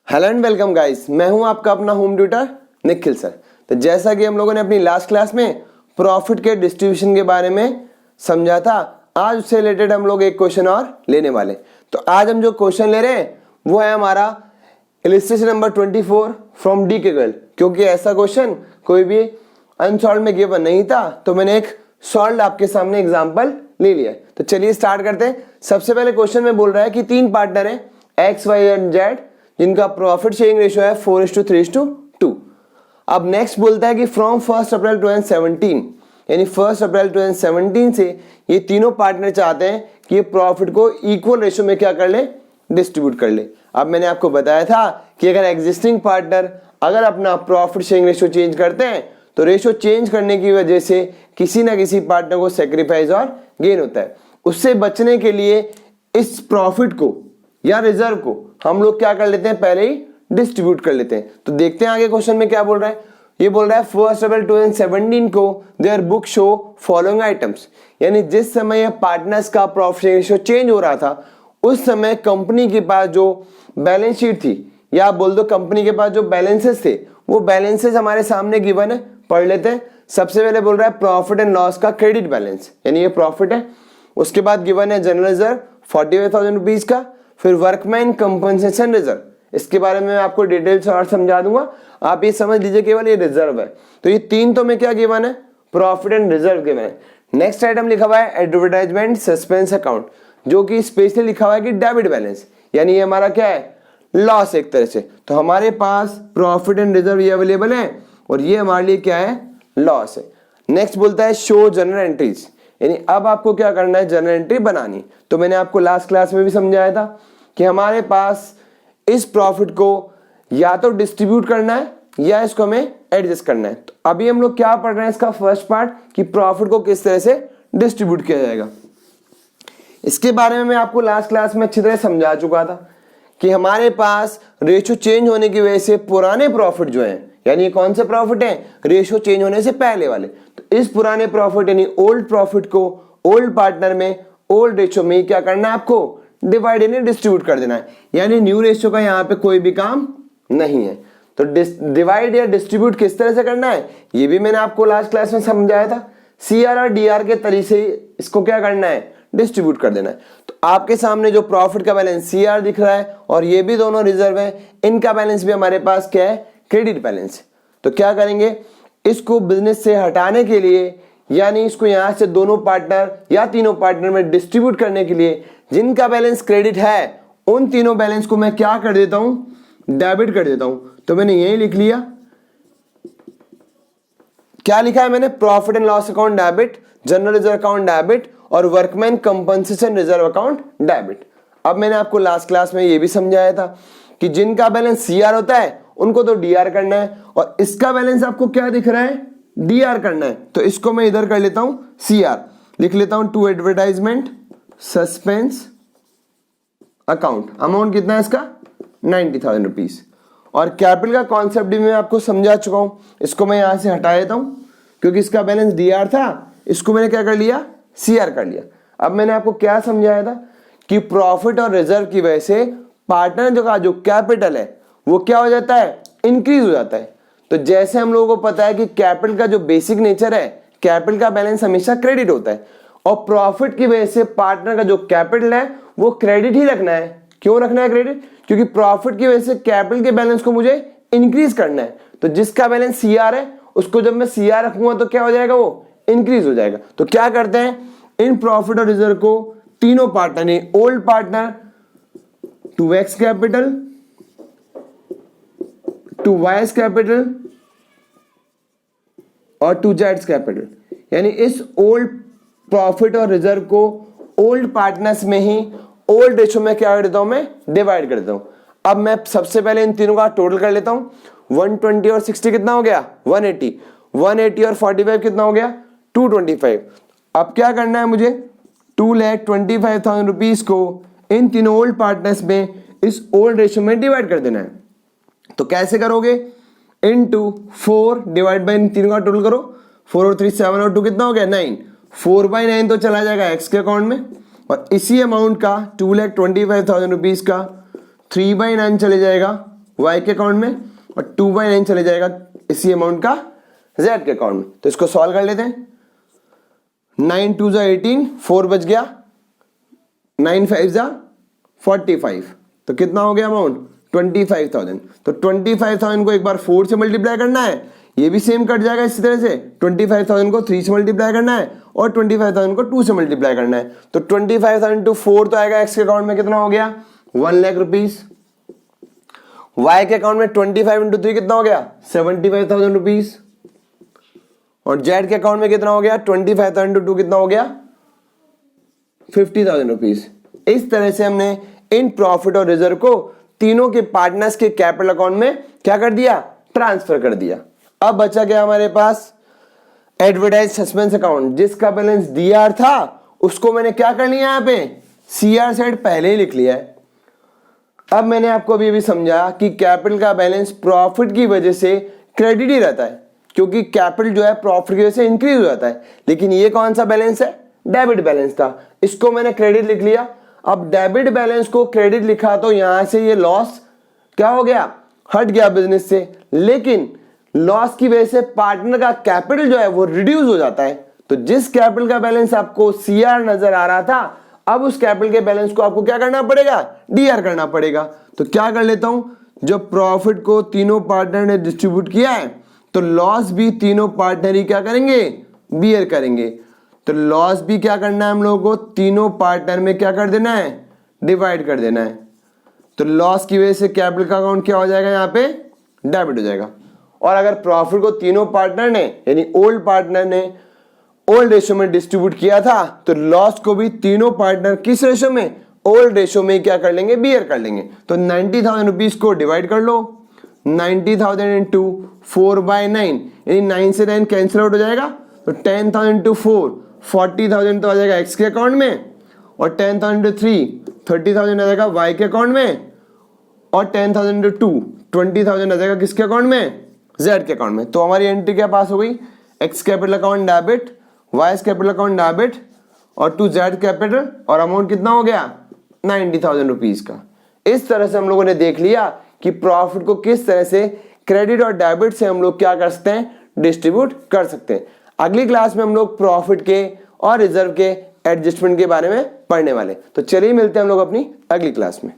Hello and welcome guys, मैं हूं आपका अपना होम ट्यूटर निखिल सर। तो जैसा कि हम लोगों ने अपनी लास्ट क्लास में प्रॉफिट के डिस्ट्रीब्यूशन के बारे में समझा था, आज उससे रिलेटेड हम लोग एक क्वेश्चन और लेने वाले। तो आज हम जो क्वेश्चन ले रहे हैं वो है हमारा illustration number 24 from D Kaggle. क्योंकि ऐसा क्वेश्चन कोई भी अनसॉल्व में गिवन नहीं था, तो मैंने एक सॉल्व आपके सामने एग्जाम्पल ले लिया। तो चलिए स्टार्ट करते हैं। सबसे पहले क्वेश्चन में बोल रहा है कि तीन पार्टनर हैं एक्स वाई एंड जेड, जिनका प्रॉफिट शेयरिंग रेशियो है 4:3:2। अब नेक्स्ट बोलता है कि फ्रॉम 1 अप्रैल 2017, यानी 1 अप्रैल 2017 से ये तीनों पार्टनर चाहते हैं कि ये प्रॉफिट को इक्वल रेशियो में क्या कर ले, डिस्ट्रीब्यूट कर ले। अब मैंने आपको बताया था कि अगर एग्जिस्टिंग पार्टनर अगर अपना प्रॉफिट शेयरिंग रेशियो चेंज करते हैं तो रेशियो चेंज करने की वजह से किसी ना किसी पार्टनर को सेक्रीफाइस और गेन होता है। उससे बचने के लिए इस प्रॉफिट को या रिजर्व को हम लोग क्या कर लेते हैं, पहले ही डिस्ट्रीब्यूट कर लेते हैं। तो देखते हैं आगे क्वेश्चन में क्या बोल रहा है। ये बोल रहा है 1 अप्रैल 2017 को their book show following items, यानी जिस समय ये पार्टनर्स का प्रॉफिट रेशियो चेंज हो रहा था उस समय कंपनी के पास जो बैलेंस शीट थी, या आप बोल दो कंपनी के पास जो बैलेंसेस थे, वो बैलेंसेस हमारे सामने गिवन है, पढ़ लेते हैं। सबसे पहले बोल रहा है प्रॉफिट एंड लॉस का क्रेडिट बैलेंस, यानी ये प्रॉफिट है। उसके बाद गिवन है जनरल रिजर्व 45,000 रुपीज का। फिर वर्कमैन कंपनसेशन रिजर्व, इसके बारे में मैं आपको डिटेल्स और समझा दूंगा, आप ये समझ लीजिए केवल ये रिजर्व है। तो ये तीन तो में क्या गिवन है, प्रॉफिट एंड रिजर्व गिवन है। नेक्स्ट आइटम लिखा हुआ है एडवर्टाइजमेंट सस्पेंस अकाउंट, जो कि स्पेशली लिखा हुआ है कि डेबिट बैलेंस, यानी ये हमारा क्या है, लॉस एक तरह से। तो हमारे पास प्रॉफिट एंड रिजर्व ये अवेलेबल है और ये हमारे लिए क्या है, लॉस है। नेक्स्ट बोलता है शो जनरल एंट्रीज, यानी अब आपको क्या करना है, जनरल एंट्री बनानी। तो मैंने आपको लास्ट क्लास में भी समझाया था कि हमारे पास इस प्रॉफिट को या तो डिस्ट्रीब्यूट करना है या इसको हमें एडजस्ट करना है। तो अभी हम लोग क्या पढ़ रहे हैं, इसका फर्स्ट पार्ट कि प्रॉफिट को किस तरह से डिस्ट्रीब्यूट किया जाएगा। इसके बारे में मैं आपको लास्ट क्लास में अच्छी तरह समझा चुका था कि हमारे पास रेशियो चेंज होने की वजह से पुराने प्रॉफिट जो हैं, यानी कौन से प्रॉफिट हैं, रेशियो चेंज होने से पहले वाले, तो इस पुराने प्रॉफिट यानी ओल्ड प्रॉफिट को ओल्ड पार्टनर में ओल्ड रेशियो में क्या करना है, आपको डिवाइड यानी डिस्ट्रीब्यूट कर देना है। यानी न्यू रेशियो का यहाँ पे कोई भी काम नहीं है। तो डिवाइड या डिस्ट्रीब्यूट किस तरह से करना है, ये भी मैंने आपको लास्ट क्लास में समझाया था। CR और DR के तरीके से इसको क्या करना है, डिस्ट्रीब्यूट कर देना है। तो आपके सामने जो प्रॉफिट का बैलेंस CR दिख रहा है और ये भी दोनों रिजर्व है, इनका बैलेंस भी हमारे पास क्या है, क्रेडिट बैलेंस। तो क्या करेंगे, इसको बिजनेस से हटाने के लिए, यानी इसको यहां से दोनों पार्टनर या तीनों पार्टनर में डिस्ट्रीब्यूट करने के लिए जिनका बैलेंस क्रेडिट है उन तीनों बैलेंस को मैं क्या कर देता हूं, डेबिट कर देता हूं। तो मैंने यही लिख लिया, क्या लिखा है मैंने, profit and loss account debit, general reserve account debit और workman compensation reserve account debit. अब मैंने आपको लास्ट क्लास में ये भी समझाया था कि जिनका बैलेंस CR होता है उनको तो DR करना है, और इसका बैलेंस आपको क्या दिख रहा है, DR करना है। तो इसको मैं इधर कर लेता हूं CR, लिख लेता हूं to advertisement suspense account. Amount कितना है इसका, 90,000 रुपीज। और कैपिटल का कॉन्सेप्ट भी मैं आपको समझा चुका हूं, इसको मैं यहां से हटा देता हूं क्योंकि इसका बैलेंस DR था, इसको मैंने क्या कर लिया, CR कर लिया। अब मैंने आपको क्या समझाया था कि प्रॉफिट और रिजर्व की वजह से पार्टनर जो कैपिटल है वो क्या हो जाता है, इंक्रीज हो जाता है। तो जैसे हम लोगों को पता है कि कैपिटल का जो बेसिक नेचर है, कैपिटल का बैलेंस हमेशा क्रेडिट होता है, और प्रॉफिट की वजह से पार्टनर का जो कैपिटल है वो क्रेडिट ही रखना है। क्यों रखना है क्रेडिट, क्योंकि प्रॉफिट की वजह से कैपिटल के बैलेंस को मुझे इंक्रीज करना है। तो जिसका बैलेंस CR है उसको जब मैं CR रखूंगा तो क्या हो जाएगा, वो इंक्रीज हो जाएगा। तो क्या करते हैं, इन प्रॉफिट और रिजर्व को तीनों partner, old partner to X capital, to Y capital और टू Z कैपिटल, यानी इस ओल्ड प्रॉफिट और रिजर्व को ओल्ड पार्टनर्स में ही ओल्ड रेशियो में क्या कर देता हूं, मैं डिवाइड कर देता हूं। अब मैं सबसे पहले इन तीनों का टोटल कर लेता हूं। 120 और 60 कितना हो गया, 180। 180 और 45 कितना हो गया, 225। अब क्या करना है मुझे, 2,25,000 रुपीज को इन तीनों ओल्ड पार्टनर्स में इस ओल्ड रेशियो में डिवाइड कर देना है। तो कैसे करोगे, इनटू 4 डिवाइड बाय इन तीनों का टोटल करो, 4 और 3 7 और 2 कितना हो गया, 9। 4/9 तो चला जाएगा X के अकाउंट में, और इसी अमाउंट का 2,25,000 रुपीज का 3/9 चले जाएगा वाई के अकाउंट में और 2/9 चले जाएगा इसी अमाउंट का जेड के अकाउंट में। तो इसको सॉल्व कर लेते हैं। 9 2 = 18, 4 बच गया, 9 5 = 45, तो कितना हो गया अमाउंट 25,000। तो 25,000 को एक बार 4 से मल्टीप्लाई करना है, ये भी सेम कट जाएगा इसी तरह से। 25,000 को 3 से मल्टीप्लाई करना है और 25,000 को 2 से मल्टीप्लाई करना है। तो 25,000 × 4 तो आएगा एक्स के अकाउंट में कितना हो गया 1 लाख रुपीज। वाई के अकाउंट में 25 × 3 कितना हो गया 75,000 रुपीज। और जेड के अकाउंट में कितना हो गया 25,000 × 2 कितना हो गया 50,000 रुपीज। इस तरह से हमने इन प्रॉफिट और रिजर्व को तीनों के पार्टनर्स के कैपिटल अकाउंट में क्या कर दिया, ट्रांसफर कर दिया। अब बचा क्या हमारे पास एडवर्टाइज सस्पेंस अकाउंट, जिसका बैलेंस डीआर था उसको मैंने क्या कर लिया यहाँ पे सीआर साइड पहले ही लिख लिया है। अब मैंने आपको अभी समझा कि कैपिटल का बैलेंस प्रॉफिट की वजह से क्रेडिट ही रहता है, क्योंकि कैपिटल जो है प्रॉफिट की वजह से इंक्रीज हो जाता है। लेकिन ये कौन सा बैलेंस है, डेबिट बैलेंस था, इसको मैंने क्रेडिट लिख लिया। अब डेबिट बैलेंस को क्रेडिट लिखा तो यहां से ये लॉस क्या हो गया, हट गया बिजनेस से। लेकिन लॉस की वजह से पार्टनर का कैपिटल जो है वो रिड्यूस हो जाता है। तो जिस कैपिटल का बैलेंस आपको सीआर नजर आ रहा था, अब उस कैपिटल के बैलेंस को आपको क्या करना पड़ेगा, डीआर करना पड़ेगा। तो क्या कर लेता हूं, जब प्रॉफिट को तीनों पार्टनर ने डिस्ट्रीब्यूट किया है तो लॉस भी तीनों पार्टनर ही क्या करेंगे, बियर करेंगे। तो लॉस भी क्या करना है हम लोगों को, तीनों पार्टनर में क्या कर देना है, डिवाइड कर देना है। तो लॉस की वजह से कैपिटल का अकाउंट क्या हो जाएगा, यहाँ पे डेबिट हो जाएगा। और अगर प्रॉफिट को तीनों पार्टनर ने यानी ओल्ड पार्टनर ने ओल्ड रेशो में डिस्ट्रीब्यूट किया था, तो लॉस को भी तीनों पार्टनर किस रेशो में, ओल्ड रेशो में क्या कर लेंगे, बियर कर लेंगे। तो 90,000 रुपीज को डिवाइड कर लो, 90,000 × 4/9 यानी 9 से 9 कैंसिल आउट हो जाएगा। तो 10,000 × 4 40,000 तो आ जाएगा एक्स के अकाउंट में, और 10,000 × 3 30,000 आ जाएगा वाई के अकाउंट में, और 10,000 × 2 20,000 आ जाएगा किसके अकाउंट में, जेड के अकाउंट में। तो हमारी एंट्री क्या पास हो गई, X capital account debit, Y capital account debit और टू जेड कैपिटल, और अमाउंट कितना हो गया 90,000 रुपीज का। इस तरह से हम लोगों ने देख लिया कि प्रॉफिट को किस तरह से क्रेडिट और डेबिट से हम लोग क्या कर सकते हैं, डिस्ट्रीब्यूट कर सकते हैं। अगली क्लास में हम लोग प्रॉफिट के और रिजर्व के एडजस्टमेंट के बारे में पढ़ने वाले। तो चलिए मिलते हैं हम लोग अपनी अगली क्लास में।